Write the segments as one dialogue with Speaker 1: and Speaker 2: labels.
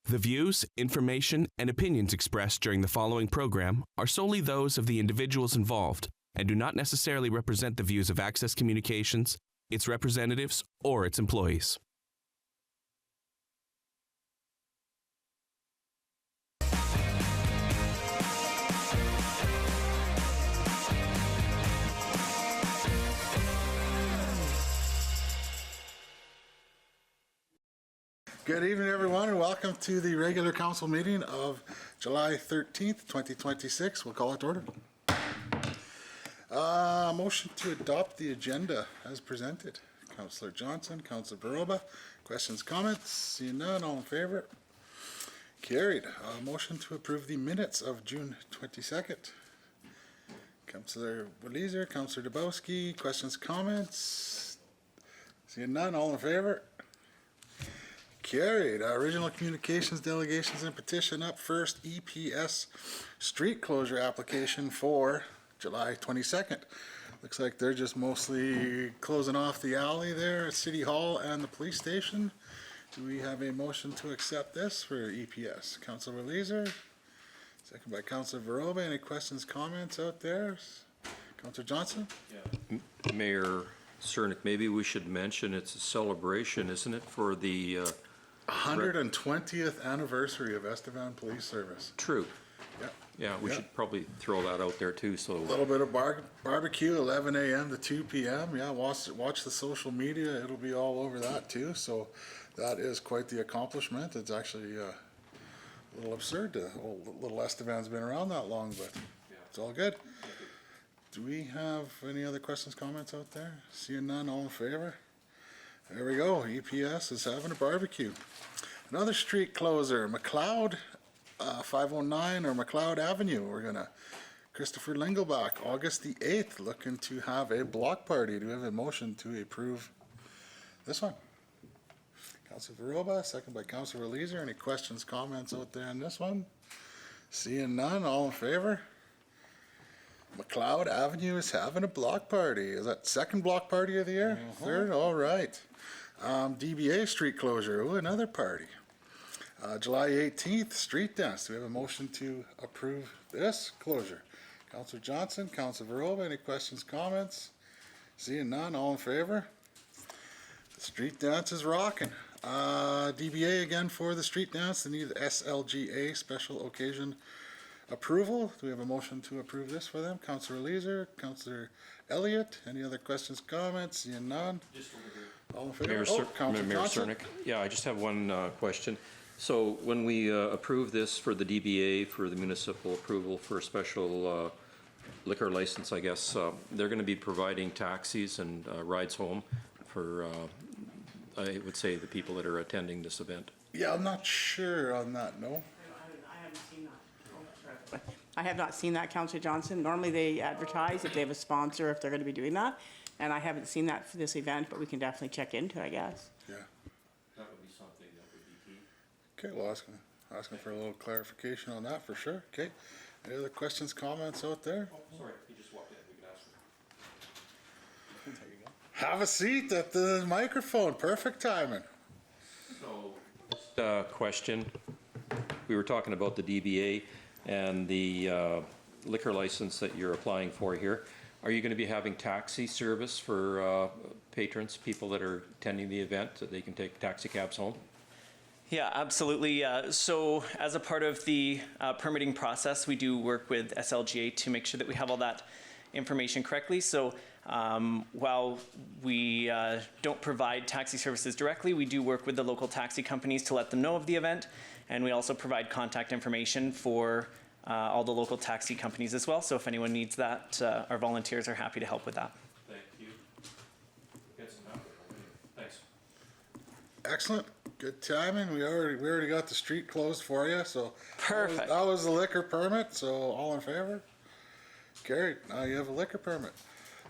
Speaker 1: The views, information, and opinions expressed during the following program are solely those of the individuals involved and do not necessarily represent the views of Access Communications, its representatives, or its employees.
Speaker 2: Good evening, everyone, and welcome to the regular council meeting of July 13th, 2026. We'll call it to order. Motion to adopt the agenda as presented. Councillor Johnson, Councillor Baroba. Questions, comments? Seeing none, all in favor? Carried. Motion to approve the minutes of June 22nd. Councillor Waleser, Councillor Dabowski. Questions, comments? Seeing none, all in favor? Carried. Original communications delegations and petition up first. EPS street closure application for July 22nd. Looks like they're just mostly closing off the alley there at City Hall and the police station. Do we have a motion to accept this for EPS? Councillor Waleser, second by Councillor Baroba. Any questions, comments out there? Councillor Johnson?
Speaker 3: Yeah. Mayor Cernick, maybe we should mention it's a celebration, isn't it, for the
Speaker 2: 120th anniversary of Estevan Police Service.
Speaker 3: True.
Speaker 2: Yep.
Speaker 3: Yeah, we should probably throw that out there too. So
Speaker 2: a little bit of barbecue, 11 a.m. to 2 p.m. Yeah, watch the social media. It'll be all over that too. So that is quite the accomplishment. It's actually a little absurd. Little Estevan's been around that long, but it's all good. Do we have any other questions, comments out there? Seeing none, all in favor? There we go. EPS is having a barbecue. Another street closer, McLeod 509 or McLeod Avenue. We're gonna Christopher Lingelbach, August the 8th, looking to have a block party. Do we have a motion to approve this one? Councillor Baroba, second by Councillor Waleser. Any questions, comments out there on this one? Seeing none, all in favor? McLeod Avenue is having a block party. Is that second block party of the year? Third? All right. DBA street closure. Ooh, another party. July 18th, street dance. Do we have a motion to approve this closure? Councillor Johnson, Councillor Baroba. Any questions, comments? Seeing none, all in favor? The street dance is rocking. DBA again for the street dance. They need SLGA, special occasion approval. Do we have a motion to approve this for them? Councillor Waleser, Councillor Elliott. Any other questions, comments? Seeing none. Just over here. All in favor?
Speaker 3: Mayor Cernick. Yeah, I just have one question. So when we approve this for the DBA for the municipal approval for a special liquor license, I guess they're going to be providing taxis and rides home for I would say the people that are attending this event.
Speaker 2: Yeah, I'm not sure on that. No.
Speaker 4: I haven't seen that. I have not seen that, Councillor Johnson. Normally they advertise if they have a sponsor, if they're going to be doing that. And I haven't seen that for this event, but we can definitely check into it, I guess.
Speaker 2: Yeah.
Speaker 3: That would be something that would be key.
Speaker 2: Okay, well, asking for a little clarification on that for sure. Okay. Any other questions, comments out there?
Speaker 3: Oh, sorry, he just walked in. We could ask him.
Speaker 2: There you go. Have a seat at the microphone. Perfect timing.
Speaker 3: So, just question. We were talking about the DBA and the liquor license that you're applying for here. Are you going to be having taxi service for patrons, people that are attending the event, so they can take taxi cabs home?
Speaker 5: Yeah, absolutely. So as a part of the permitting process, we do work with SLGA to make sure that we have all that information correctly. So while we don't provide taxi services directly, we do work with the local taxi companies to let them know of the event. And we also provide contact information for all the local taxi companies as well. So if anyone needs that, our volunteers are happy to help with that.
Speaker 3: Thank you. Thanks.
Speaker 2: Excellent. Good timing. We already got the street closed for you. So
Speaker 5: perfect.
Speaker 2: That was the liquor permit. So all in favor? Carried. Now you have a liquor permit.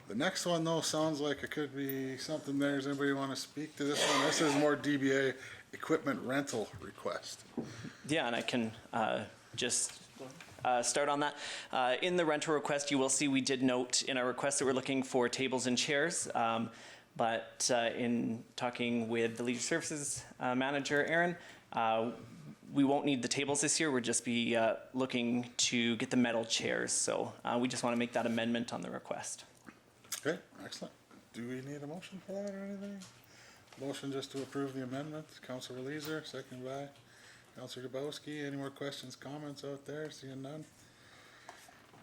Speaker 2: The next one though sounds like it could be something there. Does anybody want to speak to this one? This is more DBA equipment rental request.
Speaker 5: Yeah, and I can just start on that. In the rental request, you will see we did note in our request that we're looking for tables and chairs. But in talking with the Leisure Services Manager, Aaron, we won't need the tables this year. We'll just be looking to get the metal chairs. So we just want to make that amendment on the request.
Speaker 2: Okay, excellent. Do we need a motion for that or anything? Motion just to approve the amendment. Councilor Leeser, second by Councilor Dubowski. Any more questions, comments out there? Seeing none.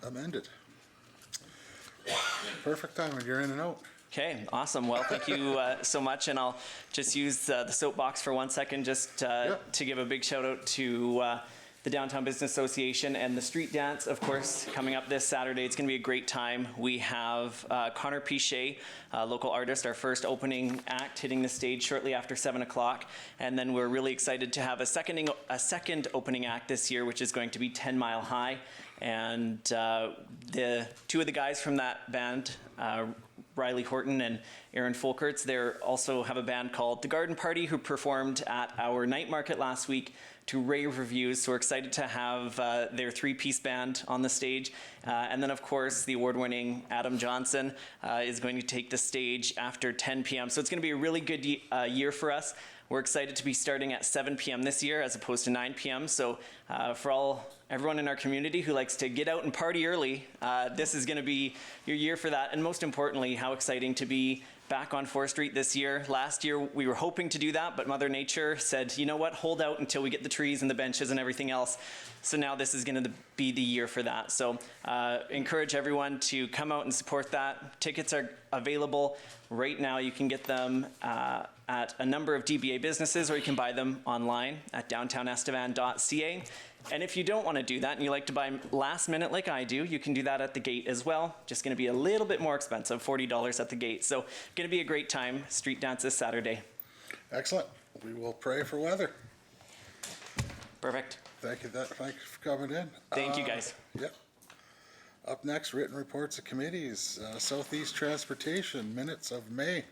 Speaker 2: Amended. Perfect timing. You're in and out.
Speaker 5: Okay, awesome. Well, thank you so much. And I'll just use the soapbox for 1 second just to give a big shout out to the Downtown Business Association and the street dance, of course, coming up this Saturday. It's going to be a great time. We have Connor Pichet, a local artist, our first opening act, hitting the stage shortly after 7 o'clock. And then we're really excited to have a second opening act this year, which is going to be 10 Mile High. And the two of the guys from that band, Riley Horton and Aaron Folkerts, they also have a band called The Garden Party, who performed at our night market last week to rave reviews. So we're excited to have their three-piece band on the stage. And then, of course, the award-winning Adam Johnson is going to take the stage after 10 p.m. So it's going to be a really good year for us. We're excited to be starting at 7 p.m. this year as opposed to 9 p.m. So for everyone in our community who likes to get out and party early, this is going to be your year for that. And most importantly, how exciting to be back on 4th Street this year. Last year, we were hoping to do that, but Mother Nature said, you know what, hold out until we get the trees and the benches and everything else. So now this is going to be the year for that. So encourage everyone to come out and support that. Tickets are available right now. You can get them at a number of DBA businesses, or you can buy them online at downtownestevan.ca. And if you don't want to do that and you like to buy last minute like I do, you can do that at the gate as well. Just going to be a little bit more expensive, $40 at the gate. So going to be a great time. Street dance this Saturday.
Speaker 2: Excellent. We will pray for weather.
Speaker 5: Perfect.
Speaker 2: Thank you for coming in.
Speaker 5: Thank you, guys.
Speaker 2: Yep. Up next, written reports of committees. Southeast Transportation, minutes of May.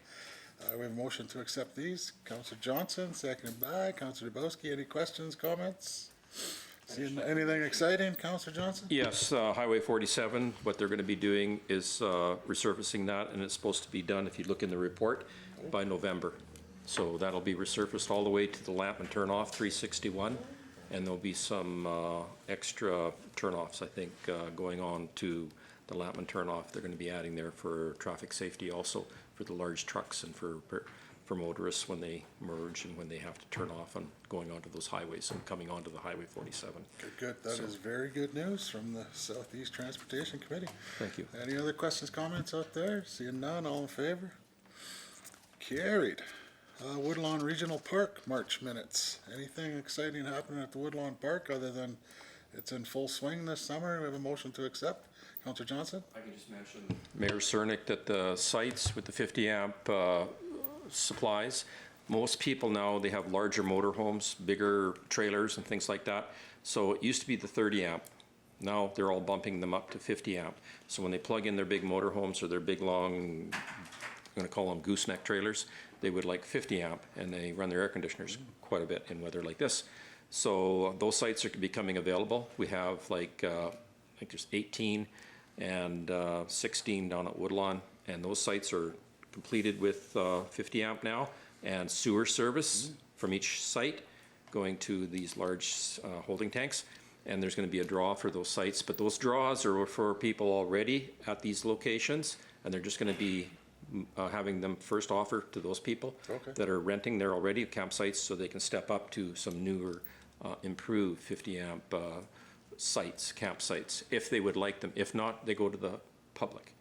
Speaker 2: We have a motion to accept these. Councillor Johnson, seconded by Councillor Dubowski. Any questions, comments? Seeing anything exciting, Councillor Johnson?
Speaker 3: Yes, Highway 47, what they're going to be doing is resurfacing that, and it's supposed to be done, if you look in the report, by November. So that'll be resurfaced all the way to the lamp and turn off 361, and there'll be some extra turnoffs, I think, going on to the lamp and turn off. They're going to be adding there for traffic safety also, for the large trucks and for motorists when they merge and when they have to turn off and going onto those highways and coming onto the Highway 47.
Speaker 2: Good. That is very good news from the Southeast Transportation Committee.
Speaker 3: Thank you.
Speaker 2: Any other questions, comments out there? Seeing none, all in favor? Carried. Woodlawn Regional Park March minutes. Anything exciting happening at the Woodlawn Park other than it's in full swing this summer? We have a motion to accept. Councillor Johnson?
Speaker 3: I can just mention Mayor Cernick that the sites with the 50 amp supplies, most people now, they have larger motorhomes, bigger trailers and things like that. So it used to be the 30 amp. Now they're all bumping them up to 50 amp. So when they plug in their big motorhomes or their big long, I'm going to call them gooseneck trailers, they would like 50 amp, and they run their air conditioners quite a bit in weather like this. So those sites are becoming available. We have like, I think there's 18 and 16 down at Woodlawn, and those sites are completed with 50 amp now, and sewer service from each site going to these large holding tanks. And there's going to be a draw for those sites, but those draws are for people already at these locations, and they're just going to be having them first offer to those people that are renting there already campsites, so they can step up to some newer improved 50 amp sites, campsites, if they would like them. If not, they go to the public.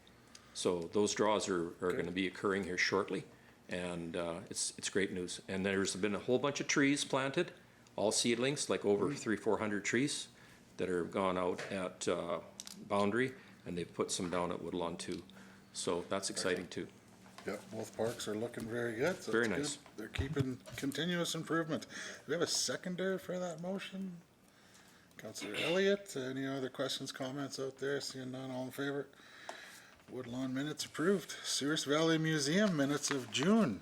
Speaker 3: So those draws are going to be occurring here shortly, and it's great news. And there's been a whole bunch of trees planted, all seedlings, like over 300-400 trees that are gone out at Boundary, and they've put some down at Woodlawn too. So that's exciting too.
Speaker 2: Yep, both parks are looking very good. So
Speaker 3: Very
Speaker 2: it's
Speaker 3: nice.
Speaker 2: good. They're keeping continuous improvement. Do we have a seconder for that motion? Councillor Elliott, any other questions, comments out there? Seeing none, all in favor? Woodlawn minutes approved. Sears Valley Museum minutes of June.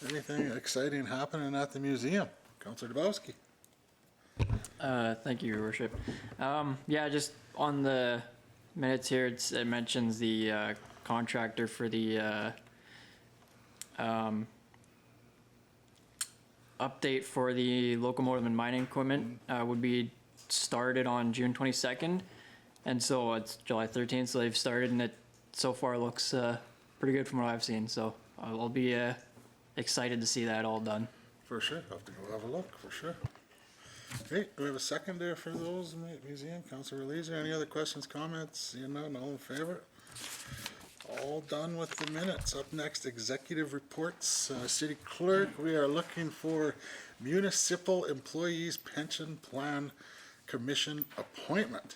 Speaker 2: Anything exciting happening at the museum? Councillor Dubowski.
Speaker 6: Thank you, Your Worship. Yeah, just on the minutes here, it mentions the contractor for the update for the locomotive and mining equipment would be started on June 22nd. And so it's July 13th, so they've started, and it so far looks pretty good from what I've seen. So I'll be excited to see that all done.
Speaker 2: For sure, I'll have to go have a look, for sure. Okay, do we have a second there for those, Museum, Councilor Leeser? Any other questions, comments? Seeing none, all in favor? All done with the minutes. Up next, executive reports. City Clerk, we are looking for Municipal Employees Pension Plan Commission appointment.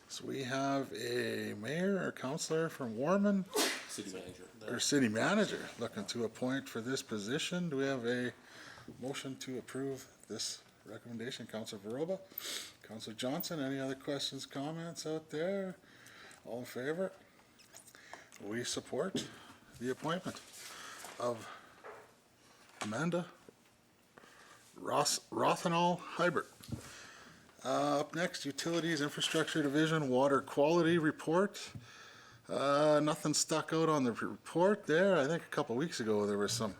Speaker 2: So we have a mayor or councillor from Warman.
Speaker 7: City manager.
Speaker 2: Or city manager looking to appoint for this position. Do we have a motion to approve this recommendation? Councilor Varoba, Councilor Johnson, any other questions, comments out there? All in favor? We support the appointment of Amanda Rothenall Hybert. Up next, Utilities Infrastructure Division Water Quality Report. Nothing stuck out on the report there. I think a couple weeks ago there was some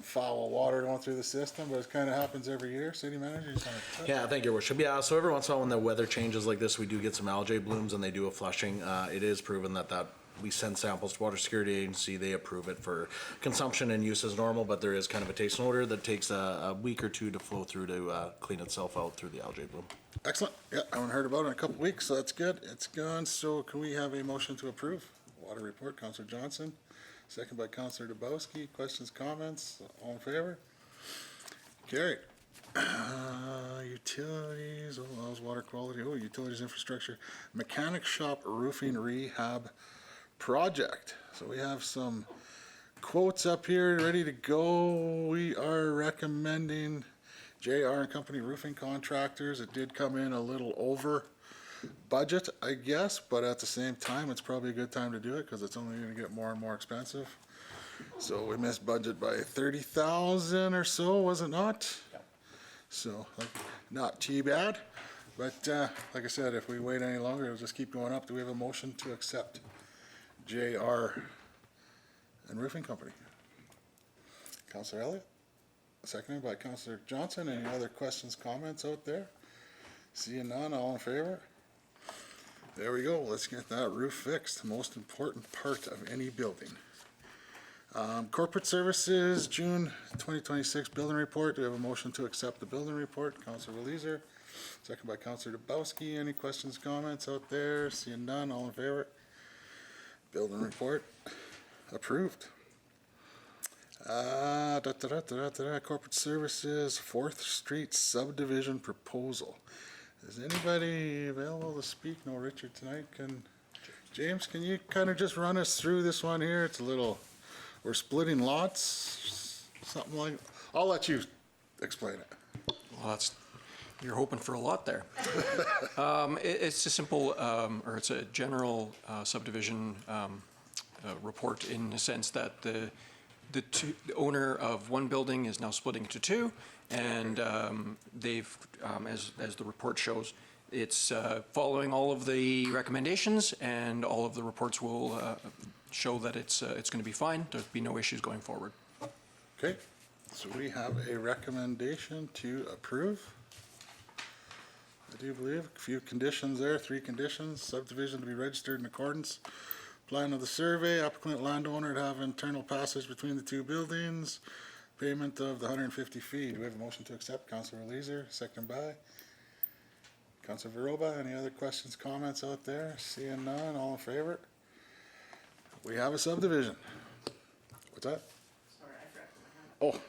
Speaker 2: foul water going through the system, but it kind of happens every year. City manager, you just want to touch?
Speaker 7: Yeah, thank you, Your Worship. Yeah, so every once in a while when the weather changes like this, we do get some algae blooms and they do a flushing. It is proven that we send samples to Water Security Agency. They approve it for consumption and use as normal, but there is kind of a taste and odor that takes a week or two to flow through to clean itself out through the algae bloom.
Speaker 2: Excellent. Yeah, I haven't heard about it in a couple weeks, so that's good. It's gone. So can we have a motion to approve? Water report, Councilor Johnson, second by Councilor Dubowski. Questions, comments? All in favor? Carried. Utilities, that was water quality. Utilities infrastructure. Mechanic shop roofing rehab project. So we have some quotes up here ready to go. We are recommending J.R. and Company Roofing Contractors. It did come in a little over budget, I guess, but at the same time, it's probably a good time to do it because it's only going to get more and more expensive. So we missed budget by 30,000 or so, was it not?
Speaker 7: Yep.
Speaker 2: So not too bad, but like I said, if we wait any longer, it'll just keep going up. Do we have a motion to accept J.R. and Roofing Company? Councilor Elliott? Seconded by Councilor Johnson. Any other questions, comments out there? Seeing none, all in favor? There we go. Let's get that roof fixed. The most important part of any building. Corporate Services, June 2026 building report. Do we have a motion to accept the building report? Councilor Leeser, second by Councilor Dubowski. Any questions, comments out there? Seeing none, all in favor? Building report approved. Corporate Services, 4th Street subdivision proposal. Is anybody available to speak? No, Richard tonight. James, can you kind of just run us through this one here? It's a little, we're splitting lots, something like, I'll let you explain it.
Speaker 8: Well, you're hoping for a lot there. It's a simple, or it's a general subdivision report in the sense that the owner of one building is now splitting into two, and they've, as the report shows, it's following all of the recommendations, and all of the reports will show that it's going to be fine. There'll be no issues going forward.
Speaker 2: Okay, so we have a recommendation to approve. I do believe a few conditions there, 3 conditions. Subdivision to be registered in accordance. Plan of the survey, applicant landowner to have internal passage between the 2 buildings. Payment of the 150 feet. Do we have a motion to accept? Councilor Leeser, second by Councilor Varoba. Any other questions, comments out there? Seeing none, all in favor? We have a subdivision. What's that?
Speaker 4: Sorry, I forgot to put my hand
Speaker 2: Oh,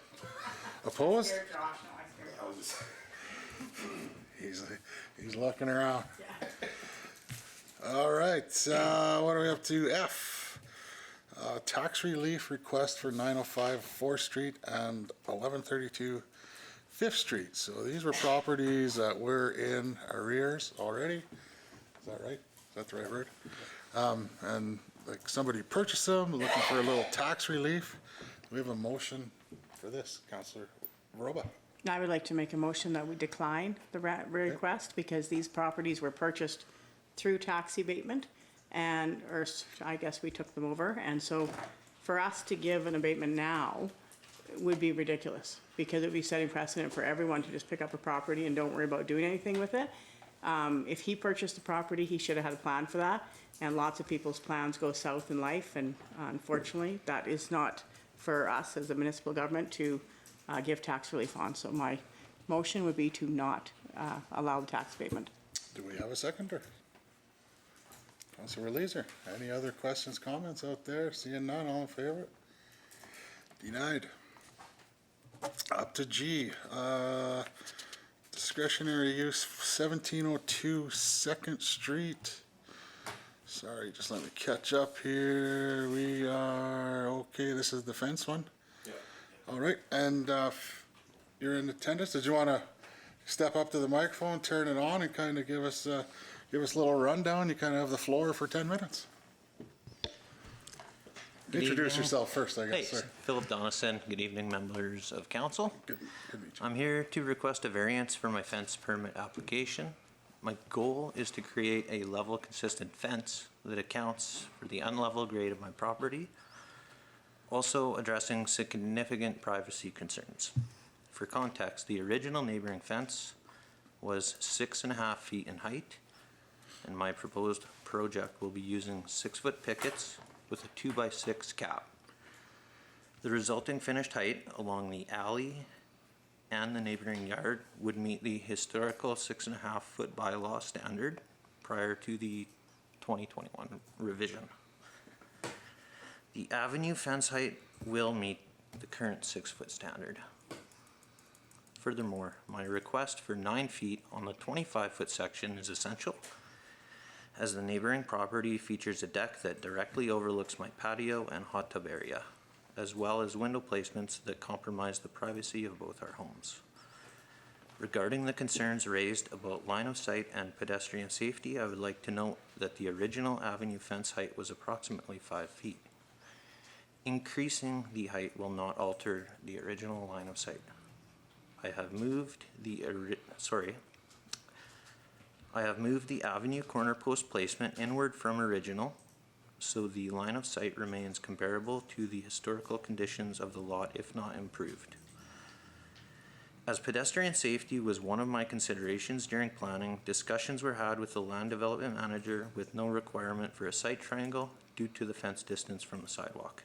Speaker 2: opposed?
Speaker 4: up. Scared Josh, no, I scared Josh.
Speaker 2: He's looking around.
Speaker 4: Yeah.
Speaker 2: All right, what are we up to? F. Tax relief request for 905 4th Street and 1132 5th Street. So these were properties that were in arrears already. Is that right? Is that the right word? And like somebody purchased them, looking for a little tax relief. We have a motion for this, Councilor Varoba.
Speaker 4: I would like to make a motion that we decline the request because these properties were purchased through tax abatement or I guess we took them over. And so for us to give an abatement now, would be ridiculous, because it would be setting precedent for everyone to just pick up a property and don't worry about doing anything with it. If he purchased the property, he should have had a plan for that, and lots of people's plans go south in life, and unfortunately, that is not for us as a municipal government to give tax relief on. So my motion would be to not allow the tax abatement.
Speaker 2: Do we have a seconder? Councilor Leeser, any other questions, comments out there? Seeing none, all in favor? Denied. Up to G, discretionary use 1702 Second Street. Sorry, just let me catch up here. We are, okay, this is the fence one? Yeah. All right, and you're in attendance. Did you want to step up to the microphone, turn it on, and kind of give us a little rundown? You kind of have the floor for 10 minutes. Introduce yourself first, I guess.
Speaker 9: Hey,
Speaker 2: Sir.
Speaker 9: Philip Donison. Good evening, members of council.
Speaker 2: Good to meet you.
Speaker 9: I'm here to request a variance for my fence permit application. My goal is to create a level, consistent fence that accounts for the unlevel grade of my property, also addressing significant privacy concerns. For context, the original neighboring fence was 6.5 feet in height, and my proposed project will be using 6-foot pickets with a 2x6 cap. The resulting finished height along the alley and the neighboring yard would meet the historical 6.5-foot bylaw standard prior to the 2021 revision. The avenue fence height will meet the current 6-foot standard. Furthermore, my request for 9 feet on the 25-foot section is essential, as the neighboring property features a deck that directly overlooks my patio and hot tub area, as well as window placements that compromise the privacy of both our homes. Regarding the concerns raised about line of sight and pedestrian safety, I would like to note that the original avenue fence height was approximately 5 feet. Increasing the height will not alter the original line of sight. I have moved the avenue corner post placement inward from original, so the line of sight remains comparable to the historical conditions of the lot, if not improved. As pedestrian safety was one of my considerations during planning, discussions were had with the land development manager with no requirement for a sight triangle due to the fence distance from the sidewalk.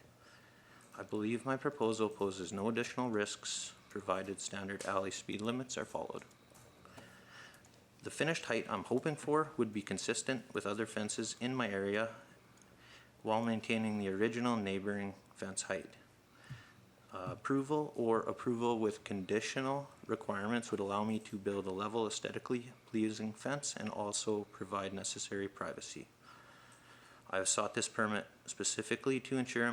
Speaker 9: I believe my proposal poses no additional risks, provided standard alley speed limits are followed. The finished height I'm hoping for would be consistent with other fences in my area while maintaining the original neighboring fence height. Approval with conditional requirements would allow me to build a level, aesthetically pleasing fence and also provide necessary privacy. I have sought this permit specifically to ensure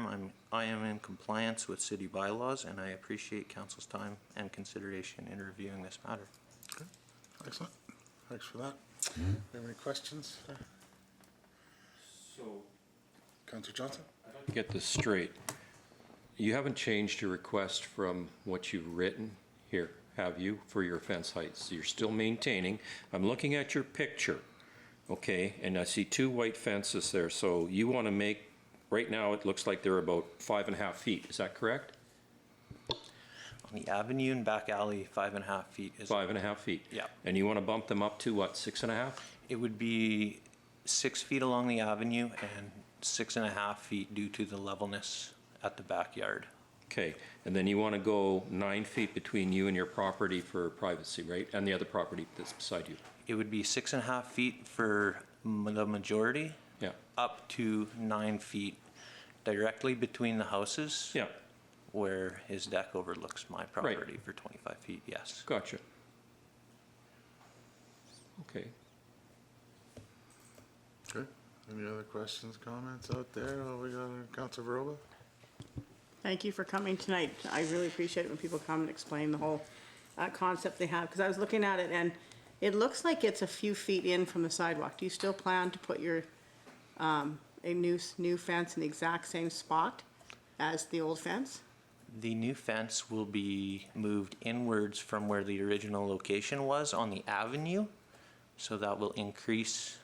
Speaker 9: I am in compliance with city bylaws, and I appreciate council's time and consideration in reviewing this matter.
Speaker 2: Okay. Excellent. Thanks for that. Do you have any questions?
Speaker 3: So,
Speaker 2: Councilor Johnson?
Speaker 3: get this straight. You haven't changed your request from what you've written here, have you, for your fence heights? You're still maintaining. I'm looking at your picture, okay, and I see 2 white fences there. So you want to make, right now it looks like they're about 5.5 feet. Is that correct?
Speaker 9: On the avenue and back alley, 5.5 feet is
Speaker 3: 5.5 feet.
Speaker 9: Yeah.
Speaker 3: And you want to bump them up to what, 6.5?
Speaker 9: It would be 6 feet along the avenue and 6.5 feet due to the levelness at the backyard.
Speaker 3: Okay, and then you want to go 9 feet between you and your property for privacy, right? And the other property that's beside you.
Speaker 9: It would be 6.5 feet for the majority,
Speaker 3: Yeah,
Speaker 9: up to 9 feet directly between the houses.
Speaker 3: yeah,
Speaker 9: Where his deck overlooks my property for 25 feet, yes.
Speaker 3: gotcha. Okay.
Speaker 2: Okay. Any other questions, comments out there? Oh, we got Councilor Verova?
Speaker 4: Thank you for coming tonight. I really appreciate it when people come and explain the whole concept they have, because I was looking at it and it looks like it's a few feet in from the sidewalk. Do you still plan to put your, a new fence in the exact same spot as the old fence?
Speaker 9: The new fence will be moved inwards from where the original location was on the avenue, so that will increase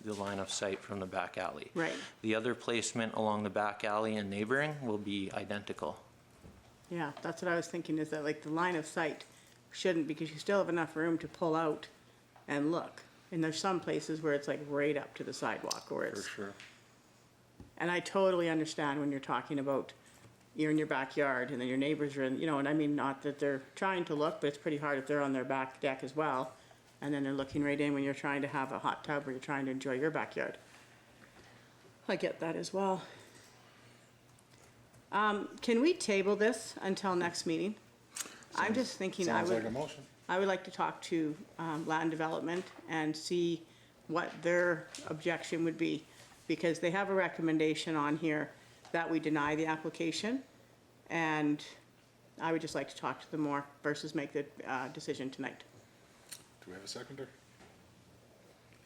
Speaker 9: the line of sight from the back alley.
Speaker 4: Right.
Speaker 9: The other placement along the back alley and neighboring will be identical.
Speaker 4: Yeah, that's what I was thinking, is that like the line of sight shouldn't, because you still have enough room to pull out and look. And there's some places where it's like right up to the sidewalk, or
Speaker 2: For
Speaker 4: it's,
Speaker 2: sure.
Speaker 4: and I totally understand when you're talking about you're in your backyard and then your neighbors are in, you know, and I mean, not that they're trying to look, but it's pretty hard if they're on their back deck as well. And then they're looking right in when you're trying to have a hot tub or you're trying to enjoy your backyard. I get that as well. Can we table this until next meeting? I'm just thinking
Speaker 2: Sounds like a motion.
Speaker 4: I would like to talk to land development and see what their objection would be, because they have a recommendation on here that we deny the application, and I would just like to talk to them more versus make the decision tonight.
Speaker 2: Do we have a seconder?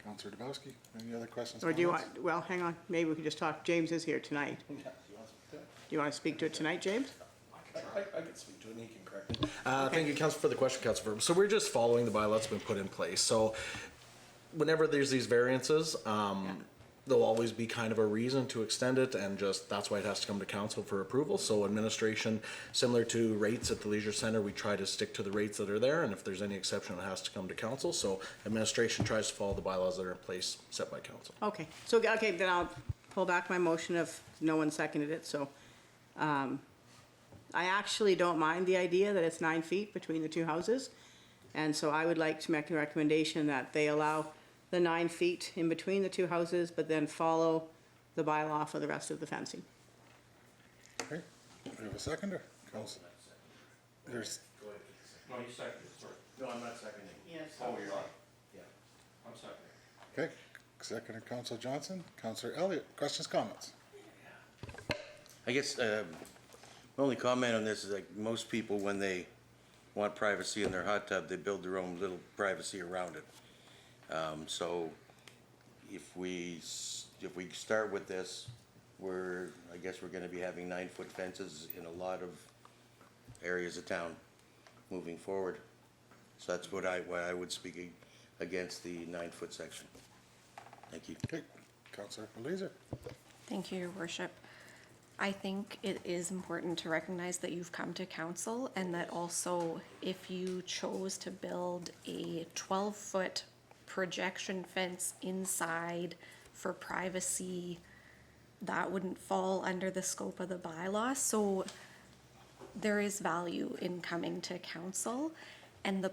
Speaker 2: Counselor Dubowski, any other questions?
Speaker 4: Or do you
Speaker 2: comments?
Speaker 4: want, well, hang on, maybe we could just talk, James is here tonight. Do you want to speak to it tonight, James?
Speaker 7: I can speak to it and he can correct me. Thank you, Council, for the question, Councilor Verba. So we're just following the bylaw that's been put in place. So whenever there's these variances, there'll always be kind of a reason to extend it, and just that's why it has to come to council for approval. So administration, similar to rates at the leisure center, we try to stick to the rates that are there, and if there's any exception, it has to come to council. So administration tries to follow the bylaws that are in place set by council.
Speaker 4: Okay, so, okay, then I'll pull back my motion if no one seconded it, so. I actually don't mind the idea that it's 9 feet between the two houses. And so I would like to make a recommendation that they allow the 9 feet in between the two houses, but then follow the bylaw for the rest of the fencing.
Speaker 2: Okay, we have a seconder? Council. There's,
Speaker 3: No, you seconded, sorry.
Speaker 7: No, I'm not seconding.
Speaker 4: Yes.
Speaker 3: Oh, you're not?
Speaker 7: Yeah.
Speaker 3: I'm seconding.
Speaker 2: okay, seconder Councilor Johnson, Councilor Elliott, questions, comments?
Speaker 10: I guess, my only comment on this is like most people, when they want privacy in their hot tub, they build their own little privacy around it. So if we start with this, I guess we're gonna be having 9-foot fences in a lot of areas of town moving forward. So that's why I would speak against the 9-foot section. Thank you.
Speaker 2: Okay, Councilor Eliza.
Speaker 11: Thank you, Your Worship. I think it is important to recognize that you've come to council, and that also if you chose to build a 12-foot projection fence inside for privacy, that wouldn't fall under the scope of the bylaw. So there is value in coming to council, and the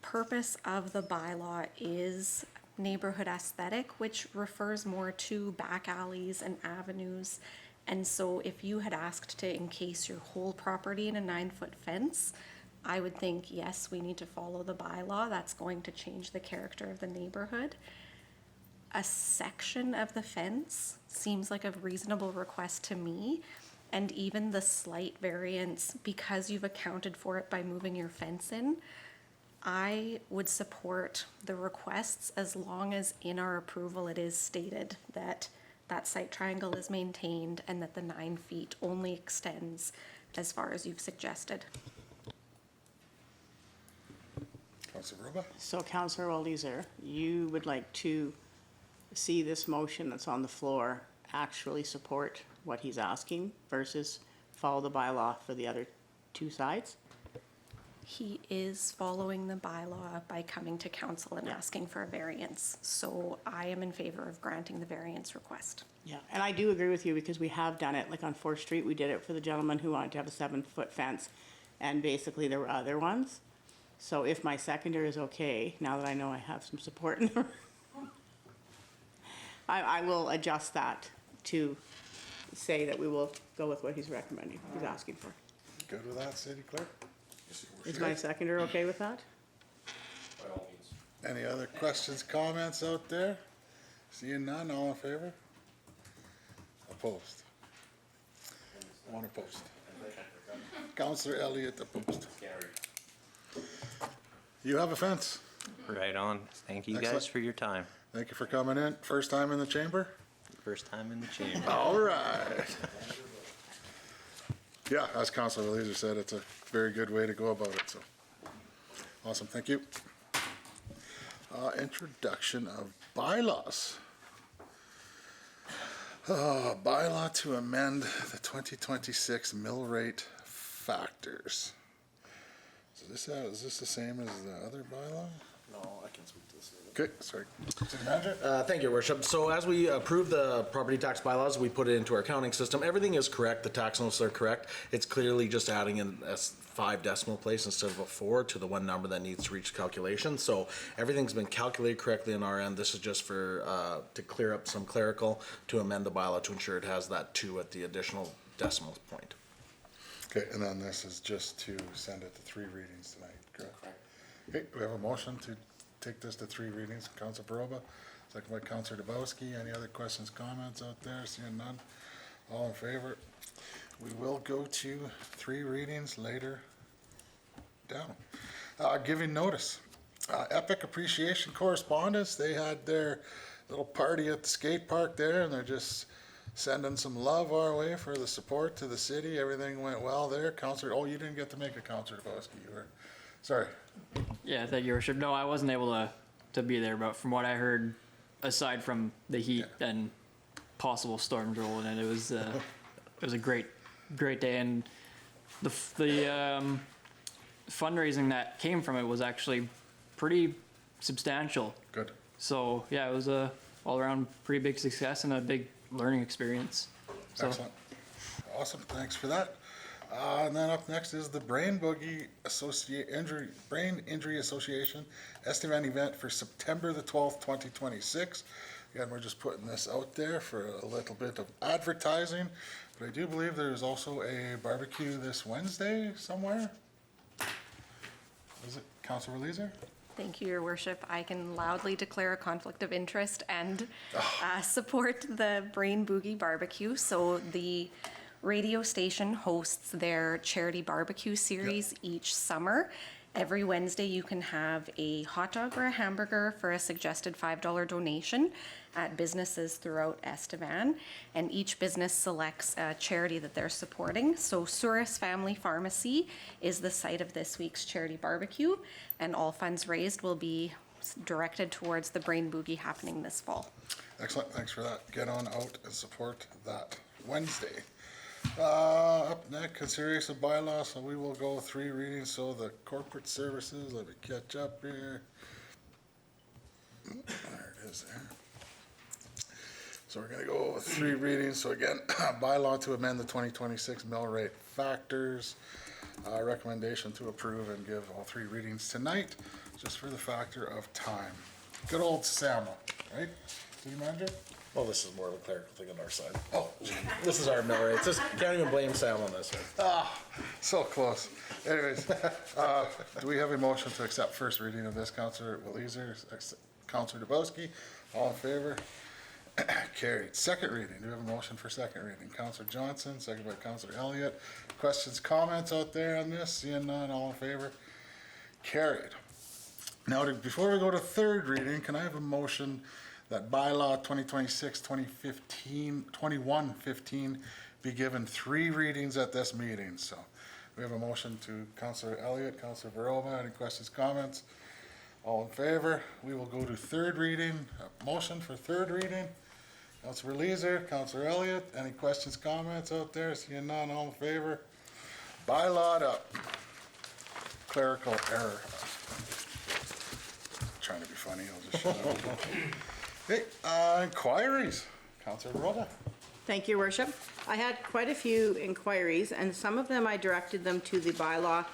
Speaker 11: purpose of the bylaw is neighborhood aesthetic, which refers more to back alleys and avenues. And so if you had asked to encase your whole property in a 9-foot fence, I would think, yes, we need to follow the bylaw. That's going to change the character of the neighborhood. A section of the fence seems like a reasonable request to me. And even the slight variance, because you've accounted for it by moving your fence in, I would support the requests as long as in our approval it is stated that that site triangle is maintained and that the 9 feet only extends as far as you've suggested.
Speaker 2: Councilor Verba.
Speaker 4: So Councillor Waldeser, you would like to see this motion that's on the floor actually support what he's asking versus follow the bylaw for the other two sides?
Speaker 11: He is following the bylaw by coming to council and asking for a variance. So I am in favor of granting the variance request.
Speaker 4: Yeah, and I do agree with you because we have done it, like on 4th Street, we did it for the gentleman who wanted to have a 7-foot fence. And basically there were other ones. So if my seconder is okay, now that I know I have some support in the room, I will adjust that to say that we will go with what he's recommending, he's asking for.
Speaker 2: Good with that, City Clerk?
Speaker 4: Is my seconder okay with that?
Speaker 3: By all means.
Speaker 2: Any other questions, comments out there? Seeing none, all in favor? Opposed? One opposed. Councilor Elliott opposed. You have a fence.
Speaker 9: Right on. Thank you
Speaker 2: Excellent.
Speaker 9: guys for your time.
Speaker 2: Thank you for coming in. First time in the chamber?
Speaker 9: First time in the chamber.
Speaker 2: All right. Yeah, as Councilor Eliza said, it's a very good way to go about it, so. Awesome, thank you. Introduction of bylaws. Bylaw to amend the 2026 mill rate factors. So is this the same as the other bylaw?
Speaker 7: No, I can speak to this.
Speaker 2: Okay, sorry. City Manager?
Speaker 7: Thank you, Your Worship. So as we approve the property tax bylaws, we put it into our accounting system. Everything is correct. The tax notes are correct. It's clearly just adding in a 5 decimal place instead of a 4 to the one number that needs to reach calculation. So everything's been calculated correctly on our end. This is just for to clear up some clerical, to amend the bylaw to ensure it has that 2 at the additional decimal point.
Speaker 2: Okay, and then this is just to send it to 3 readings tonight, correct? Okay, we have a motion to take this to 3 readings. Council Baroba, second by Councilor Dubowski. Any other questions, comments out there? Seeing none. All in favor? We will go to 3 readings later down. Giving notice. Epic Appreciation Correspondence, they had their little party at the skate park there, and they're just sending some love our way for the support to the city. Everything went well there. Councilor, oh, you didn't get to make it, Councilor Dubowski. You were, sorry.
Speaker 6: Yeah, thank you, Your Worship. No, I wasn't able to be there, but from what I heard, aside from the heat and possible storms rolling in, it was a great day, and the fundraising that came from it was actually pretty substantial.
Speaker 2: Good.
Speaker 6: So yeah, it was a all around pretty big success and a big learning experience. So,
Speaker 2: Excellent. Awesome. Thanks for that. And then up next is the Brain Injury Association Estevan event for September the 12th, 2026. Again, we're just putting this out there for a little bit of advertising, but I do believe there's also a barbecue this Wednesday somewhere. Is it Councilor Leeser?
Speaker 11: Thank you, Your Worship. I can loudly declare a conflict of interest and support the Brain Boogie Barbecue. So the radio station hosts their charity barbecue series each summer. Every Wednesday, you can have a hot dog or a hamburger for a suggested $5 donation at businesses throughout Estevan, and each business selects a charity that they're supporting. So Souris Family Pharmacy is the site of this week's charity barbecue, and all funds raised will be directed towards the Brain Boogie happening this fall.
Speaker 2: Excellent. Thanks for that. Get on out and support that Wednesday. Up next, consideration of bylaws, so we will go 3 readings. So the corporate services, let me catch up here. There it is there. So we're gonna go with 3 readings. So again, bylaw to amend the 2026 mill rate factors. Recommendation to approve and give all 3 readings tonight, just for the factor of time. Good old Samuel, right? City Manager?
Speaker 7: Well, this is more of a clerical thing on our side. Oh, this is our mill rate. Can't even blame Sam on this one.
Speaker 2: So close. Anyways, do we have a motion to accept first reading of this? Councilor Leeser, Councilor Dubowski, all in favor? Carried. Second reading, do we have a motion for second reading? Councilor Johnson, second by Councilor Elliott. Questions, comments out there on this? Seeing none, all in favor? Carried. Now, before we go to third reading, can I have a motion that bylaw 2115 be given 3 readings at this meeting? So we have a motion to Councilor Elliott, Councilor Baroba. Any questions, comments? All in favor? We will go to third reading. A motion for third reading. Councilor Leeser, Councilor Elliott. Any questions, comments out there? Seeing none, all in favor? Bylaw up. Clerical error. Trying to be funny, I'll just shut up. Okay, inquiries. Councilor Baroba.
Speaker 4: Thank you, Your Worship. I had quite a few inquiries, and some of them I directed them to the bylaw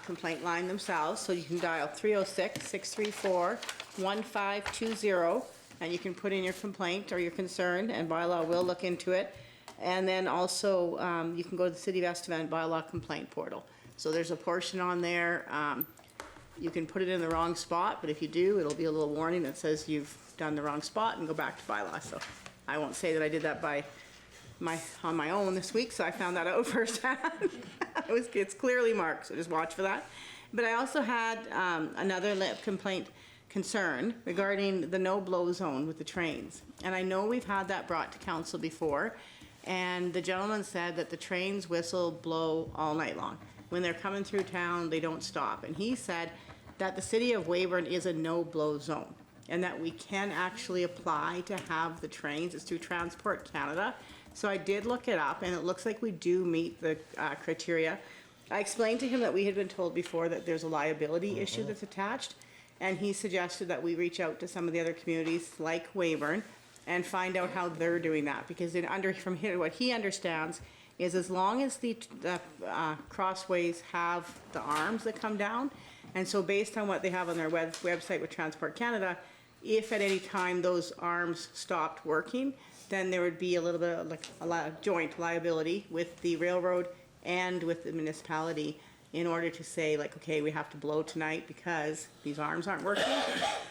Speaker 4: complaint line themselves, so you can dial 306-634-1520, and you can put in your complaint or your concern, and bylaw will look into it. And then also, you can go to the City of Estevan bylaw complaint portal. So there's a portion on there, you can put it in the wrong spot, but if you do, it'll be a little warning that says you've done the wrong spot and go back to bylaw. So I won't say that I did that on my own this week, so I found that out firsthand. It's clearly marked, so just watch for that. But I also had another complaint concern regarding the no-blow zone with the trains. And I know we've had that brought to council before, and the gentleman said that the trains whistle blow all night long. When they're coming through town, they don't stop. And he said that the city of Weyburn is a no-blow zone, and that we can actually apply to have the trains. It's through Transport Canada. So I did look it up, and it looks like we do meet the criteria. I explained to him that we had been told before that there's a liability issue that's attached, and he suggested that we reach out to some of the other communities like Weyburn and find out how they're doing that, because from here, what he understands is as long as the crossways have the arms that come down, and so based on what they have on their website with Transport Canada, if at any time those arms stopped working, then there would be a little bit of like a joint liability with the railroad and with the municipality in order to say like, okay, we have to blow tonight because these arms aren't working.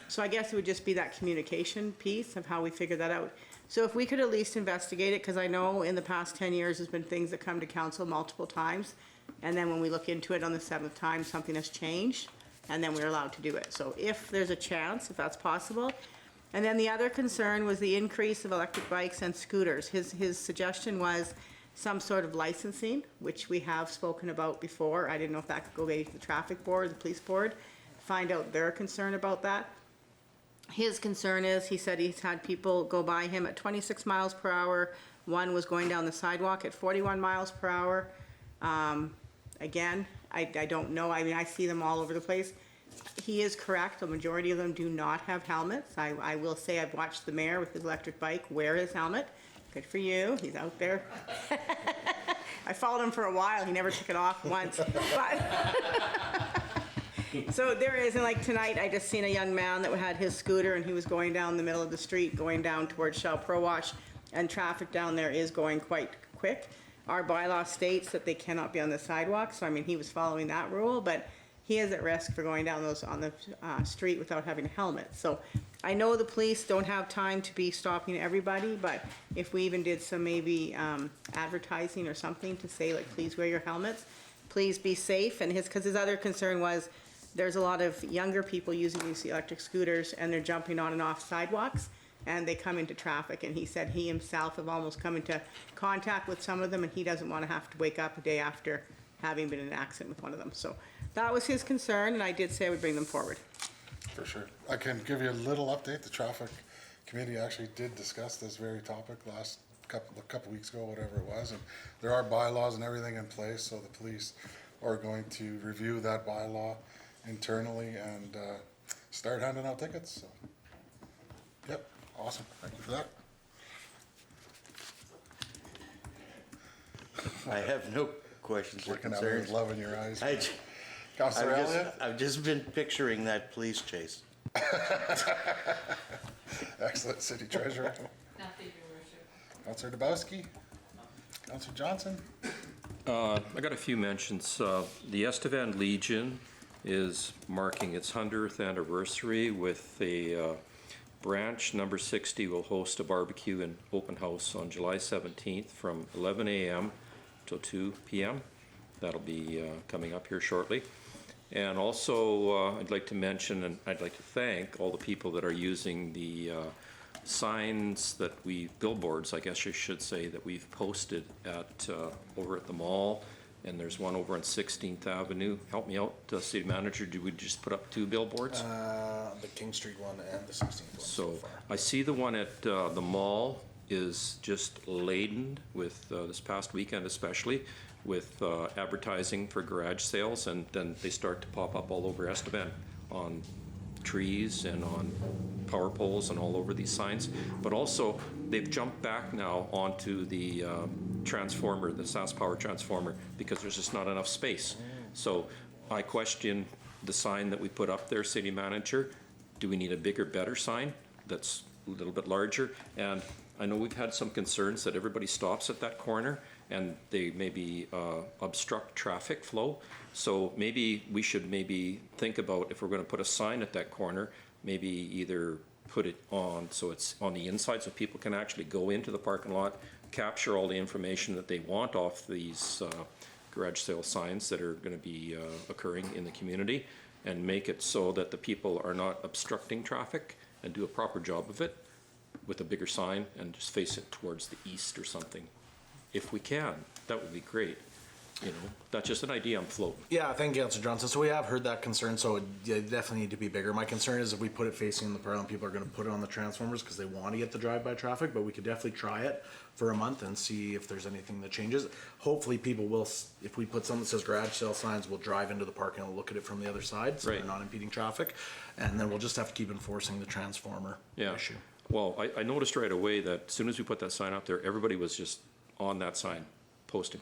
Speaker 4: So I guess it would just be that communication piece of how we figure that out. So if we could at least investigate it, because I know in the past 10 years there's been things that come to council multiple times, and then when we look into it on the 7th time, something has changed, and then we're allowed to do it. So if there's a chance, if that's possible. And then the other concern was the increase of electric bikes and scooters. His suggestion was some sort of licensing, which we have spoken about before. I didn't know if that could go maybe to the traffic board, the police board, find out their concern about that. His concern is, he said he's had people go by him at 26 miles per hour. One was going down the sidewalk at 41 miles per hour. Again, I don't know. I mean, I see them all over the place. He is correct. The majority of them do not have helmets. I will say I've watched the mayor with his electric bike wear his helmet. Good for you. He's out there. I followed him for a while. He never took it off once. But so there is, and like tonight, I just seen a young man that had his scooter and he was going down the middle of the street, going down towards Shell Pro Wash, and traffic down there is going quite quick. Our bylaw states that they cannot be on the sidewalk, so I mean, he was following that rule, but he is at risk for going down those on the street without having a helmet. So I know the police don't have time to be stopping everybody, but if we even did some maybe advertising or something to say like, please wear your helmets, please be safe. And because his other concern was there's a lot of younger people using these electric scooters and they're jumping on and off sidewalks and they come into traffic. And he said he himself have almost come into contact with some of them and he doesn't want to have to wake up a day after having been in an accident with one of them. So that was his concern, and I did say I would bring them forward.
Speaker 2: For sure. I can give you a little update. The traffic committee actually did discuss this very topic a couple weeks ago, whatever it was, and there are bylaws and everything in place, so the police are going to review that bylaw internally and start handing out tickets. So, yep, awesome. Thank you for that.
Speaker 10: I have no questions or
Speaker 2: Looking at me with
Speaker 10: concerns.
Speaker 2: love in your eyes.
Speaker 10: I've
Speaker 2: Councilor Elliott?
Speaker 10: I've just been picturing that police chase.
Speaker 2: Excellent. City Treasurer?
Speaker 12: Nothing, Your Worship.
Speaker 2: Councilor Dabowski? Councilor Johnson?
Speaker 3: I got a few mentions. The Estevan Legion is marking its 100th anniversary with a branch number 60 will host a barbecue and open house on July 17th from 11 a.m. till 2 p.m. That'll be coming up here shortly. And also, I'd like to mention, and I'd like to thank all the people that are using the signs that billboards, I guess I should say, that we've posted at over at the mall. And there's one over on 16th Avenue. Help me out, City Manager. Did we just put up 2 billboards?
Speaker 7: The King Street one and the 16th one
Speaker 3: So
Speaker 7: far.
Speaker 3: I see the one at the mall is just laden with, this past weekend especially, with advertising for garage sales, and then they start to pop up all over Estevan on trees and on power poles and all over these signs. But also, they've jumped back now onto the transformer, the SAS Power transformer, because there's just not enough space. So I question the sign that we put up there, City Manager. Do we need a bigger, better sign that's a little bit larger? And I know we've had some concerns that everybody stops at that corner and they maybe obstruct traffic flow. So maybe we should think about, if we're going to put a sign at that corner, maybe either put it on so it's on the inside so people can actually go into the parking lot, capture all the information that they want off these garage sale signs that are going to be occurring in the community, and make it so that the people are not obstructing traffic, and do a proper job of it with a bigger sign and just face it towards the east or something. If we can, that would be great. That's just an idea I'm floating.
Speaker 7: Yeah, thank you, Councilor Johnson. So we have heard that concern, so it definitely need to be bigger. My concern is if we put it facing the parallel, people are gonna put it on the transformers because they want to get the drive-by traffic, but we could definitely try it for a month and see if there's anything that changes. Hopefully people will, if we put something that says garage sale signs, we'll drive into the park and look at it from the other side, so they're
Speaker 3: Right.
Speaker 7: not impeding traffic. And then we'll just have to keep enforcing the transformer
Speaker 3: Yeah.
Speaker 7: issue.
Speaker 3: Well, I noticed right away that as soon as we put that sign up there, everybody was just on that sign, posting.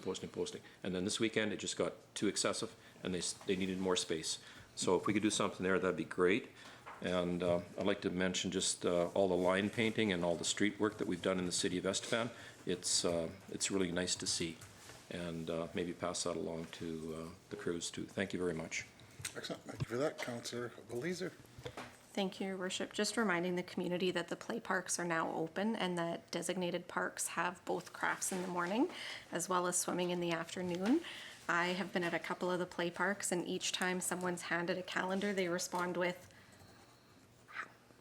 Speaker 3: And then this weekend, it just got too excessive, and they needed more space. So if we could do something there, that'd be great. And I'd like to mention just all the line painting and all the street work that we've done in the city of Estevan. It's really nice to see, and maybe pass that along to the crews too. Thank you very much.
Speaker 2: Excellent. Thank you for that, Councillor Belizer.
Speaker 11: Thank you, Your Worship. Just reminding the community that the play parks are now open and that designated parks have both crafts in the morning as well as swimming in the afternoon. I have been at a couple of the play parks, and each time someone's handed a calendar, they respond with,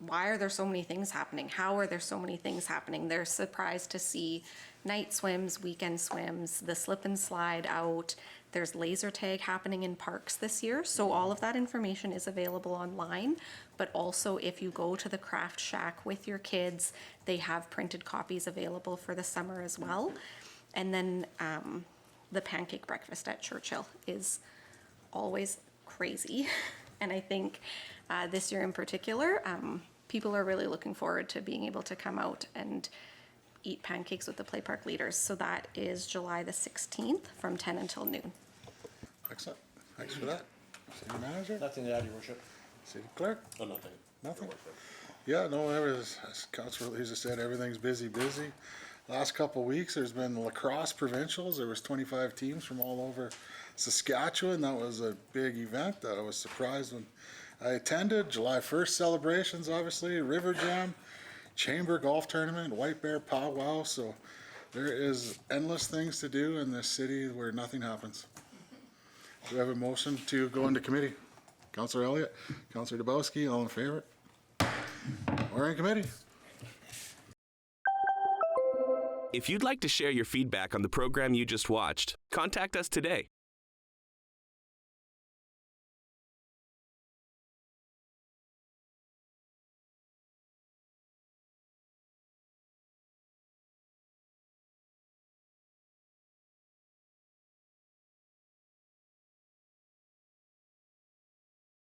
Speaker 11: why are there so many things happening? How are there so many things happening? They're surprised to see night swims, weekend swims, the slip and slide out. There's laser tag happening in parks this year. So all of that information is available online. But also if you go to the Craft Shack with your kids, they have printed copies available for the summer as well. And then the pancake breakfast at Churchill is always crazy. And I think this year in particular, people are really looking forward to being able to come out and eat pancakes with the play park leaders. So that is July the 16th from 10 until noon.
Speaker 2: Excellent. Thanks for that. City Manager?
Speaker 7: Nothing to add, Your Worship.
Speaker 2: City Clerk?
Speaker 7: Oh, nothing.
Speaker 2: Nothing? Yeah, no, as Councilor Lisa said, everything's busy. Last couple of weeks, there's been lacrosse provincials. There was 25 teams from all over Saskatchewan. That was a big event that I was surprised when I attended. July 1st celebrations, obviously, River Jam, Chamber Golf Tournament, White Bear Powwow. So there is endless things to do in this city where nothing happens. Do we have a motion to go into committee? Councillor Elliott, Councillor Dubowski, all in favor? We're in committee.
Speaker 1: If you'd like to share your feedback on the program you just watched, contact us today